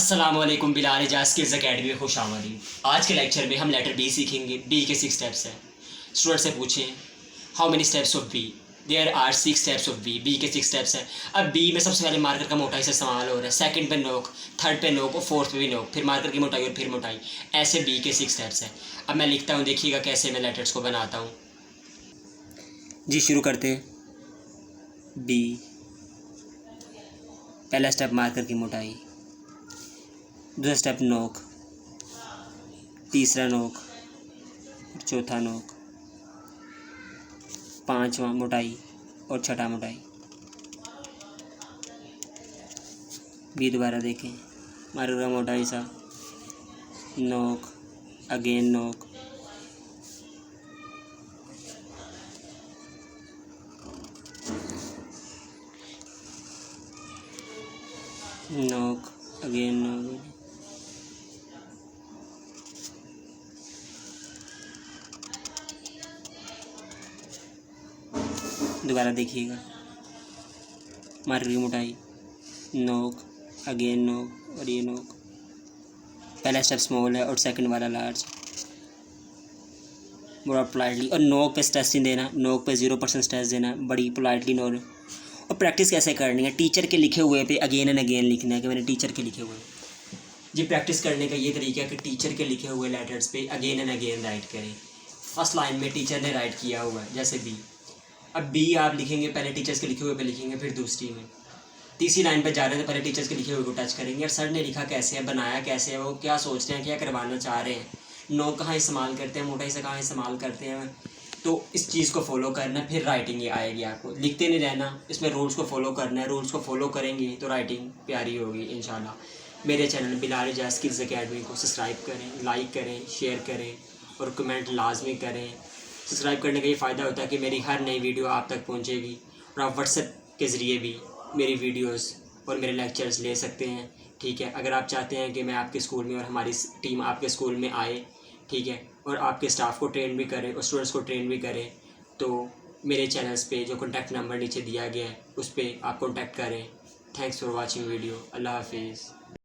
अस्सलामुअलैकुम Bilal Ejaz skills academy में खुश आमदीद। आज के लेक्चर में हम लेटर बी सीखेंगे। बी के 6 स्टेप्स हैं। स्टूडेंट से पूछें how many steps of B. There are 6 steps of B. B के 6 स्टेप्स हैं। अब बी में सबसे पहले मार्कर का मोटाई से इस्तेमाल हो रहा है। सेकंड पे नोक, थर्ड पे नोक और फोर्थ पे भी नोक, फिर मार्कर की मोटाई और फिर मोटाई। ऐसे बी के 6 स्टेप्स हैं। अब मैं लिखता हूँ, देखिएगा कैसे मैं लेटर्स को बनाता हूँ। जी शुरू करते हैं। बी, पहला स्टेप मार्कर की मोटाई, दूसरा स्टेप नोक, तीसरा नोक और चौथा नोक, पांचवा मोटाई और छठा मोटाई। बी दोबारा देखें, मार्कर का मोटाई सा, नोक, अगेन नोक, नोक, अगेन नोक, दोबारा देखिएगा, मार्कर की मोटाई, नोक, अगेन नोक और ये नोक। पहला स्टेप स्मॉल है और सेकंड वाला लार्ज। बड़ा पोलाइटली, और नोक पे स्ट्रेस नहीं देना, नोक पे 0% स्ट्रेस देना, बड़ी पोलाइटली नोक। और प्रैक्टिस कैसे करनी है, टीचर के लिखे हुए पे अगेन एंड अगेन लिखना है कि मैंने टीचर के लिखे हुए। जी प्रैक्टिस करने का ये तरीका है कि टीचर के लिखे हुए लेटर्स पे अगेन एंड अगेन राइट करें। फर्स्ट लाइन में टीचर ने राइट किया हुआ है, जैसे बी। अब बी आप लिखेंगे, पहले टीचर्स के लिखे हुए पे लिखेंगे, फिर दूसरी में। तीसरी लाइन पे जा रहे हैं तो पहले टीचर्स के लिखे हुए को टच करेंगे और सर ने लिखा कैसे है, बनाया कैसे है, वो क्या सोच रहे हैं, क्या करवाना चाह रहे हैं, नो कहाँ इस्तेमाल करते हैं, मोटाई से कहाँ इस्तेमाल करते हैं। तो इस चीज़ को फॉलो करना है, फिर राइटिंग ये आएगी। आपको लिखते नहीं रहना, इसमें रूल्स को फॉलो करना है। रूल्स को फॉलो करेंगे तो राइटिंग प्यारी होगी इंशाल्लाह। मेरे channel Bilal Ejaz skills academy को सब्सक्राइब करें, लाइक करें, शेयर करें और कमेंट लाजमी करें। सब्सक्राइब करने का ये फ़ायदा होता है कि मेरी हर नई वीडियो आप तक पहुँचेगी और आप व्हाट्सएप के ज़रिए भी मेरी वीडियोस और मेरे लेक्चर्स ले सकते हैं। ठीक है, अगर आप चाहते हैं कि मैं आपके स्कूल में और हमारी टीम आपके स्कूल में आए, ठीक है, और आपके स्टाफ को ट्रेन भी करें और स्टूडेंट्स को ट्रेन भी करें, तो मेरे चैनल्स पे जो कॉन्टैक्ट नंबर नीचे दिया गया है उस पर आप कॉन्टैक्ट करें। Thanks for watching video. अल्लाह हाफिज़।